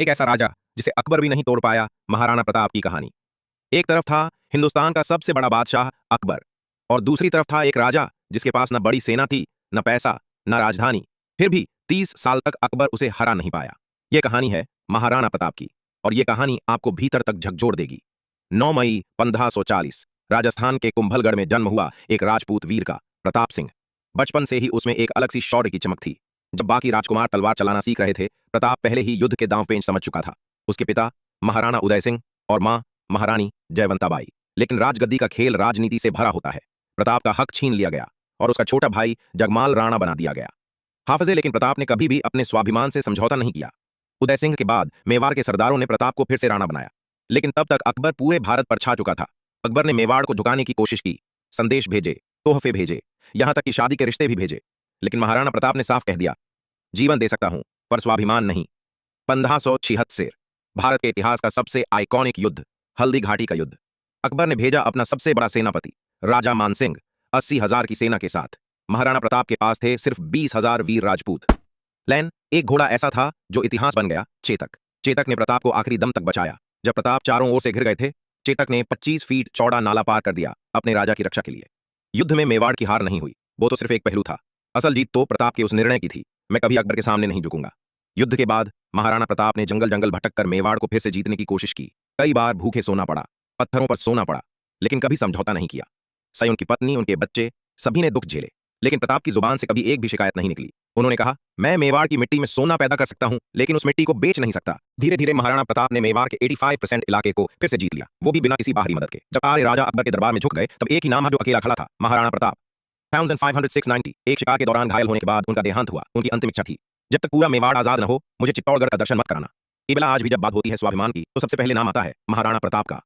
एक ऐसा राजा जिसे अकबर भी नहीं तोड़ पाया, महाराणा प्रताप की कहानी। एक तरफ था हिंदुस्तान का सबसे बड़ा बादशाह अकबर, और दूसरी तरफ था एक राजा जिसके पास न बड़ी सेना थी, न पैसा, न राजधानी। फिर भी 30 साल तक अकबर उसे हरा नहीं पाया। यह कहानी है महाराणा प्रताप की, और यह कहानी आपको भीतर तक झकझोर देगी। 9 मई 1540 राजस्थान के कुंभलगढ़ में जन्म हुआ एक राजपूत वीर का, प्रताप सिंह। बचपन से ही उसमें एक अलग सी शौर्य की चमक थी। जब बाकी राजकुमार तलवार चलाना सीख रहे थे, प्रताप पहले ही युद्ध के दांव-पेच समझ चुका था। उसके पिता महाराणा उदय सिंह और मां महारानी जयवंताबाई। लेकिन राजगद्दी का खेल राजनीति से भरा होता है। प्रताप का हक छीन लिया गया और उसका छोटा भाई जगमाल राणा बना दिया गया। हाफिजे, लेकिन प्रताप ने कभी भी अपने स्वाभिमान से समझौता नहीं किया। उदय सिंह के बाद मेवाड़ के सरदारों ने प्रताप को फिर से राणा बनाया, लेकिन तब तक अकबर पूरे भारत पर छा चुका था। अकबर ने मेवाड़ को झुकाने की कोशिश की, संदेश भेजे, तोहफे भेजे, यहां तक कि शादी के रिश्ते भी भेजे, लेकिन महाराणा प्रताप ने साफ कह दिया, जीवन दे सकता हूं पर स्वाभिमान नहीं। 1576 भारत के इतिहास का सबसे आइकॉनिक युद्ध, हल्दी घाटी का युद्ध। अकबर ने भेजा अपना सबसे बड़ा सेनापति राजा मानसिंह 80,000 की सेना के साथ। महाराणा प्रताप के पास थे सिर्फ 20,000 वीर राजपूत। लेकिन एक घोड़ा ऐसा था जो इतिहास बन गया, चेतक। चेतक ने प्रताप को आखिरी दम तक बचाया। जब प्रताप चारों ओर से घिर गए थे, चेतक ने 25 फीट चौड़ा नाला पार कर दिया अपने राजा की रक्षा के लिए। युद्ध में मेवाड़ की हार नहीं हुई, वो तो सिर्फ एक पहलू था। असल जीत तो प्रताप के उस निर्णय की थी, मैं कभी अकबर के सामने नहीं झुकूंगा। युद्ध के बाद महाराणा प्रताप ने जंगल जंगल भटक कर मेवाड़ को फिर से जीतने की कोशिश की। कई बार भूखे सोना पड़ा, पत्थरों पर सोना पड़ा, लेकिन कभी समझौता नहीं किया। सही उनकी पत्नी, उनके बच्चे, सभी ने दुख झेले, लेकिन प्रताप की जुबान से कभी एक भी शिकायत नहीं निकली। उन्होंने कहा, मैं मेवाड़ की मिट्टी में सोना पैदा कर सकता हूं, लेकिन उस मिट्टी को बेच नहीं सकता। धीरे धीरे महाराणा प्रताप ने मेवाड़ के 85% इलाके को फिर से जीत लिया, वो भी बिना किसी बाहरी मदद के। जब सारे राजा अकबर के दरबार में झुक गए, तब एक ही नाम जो अकेला खड़ा था, महाराणा प्रताप। 1506 एक शिकार के दौरान घायल होने के बाद उनका देहांत हुआ। उनकी अंतिम इच्छा थी, जब तक पूरा मेवाड़ आजाद न हो, मुझे चित्तौड़गढ़ का दर्शन मत कराना। ये बेला आज भी जब बात होती है स्वाभिमान की, तो सबसे पहले नाम आता है महाराणा प्रताप का।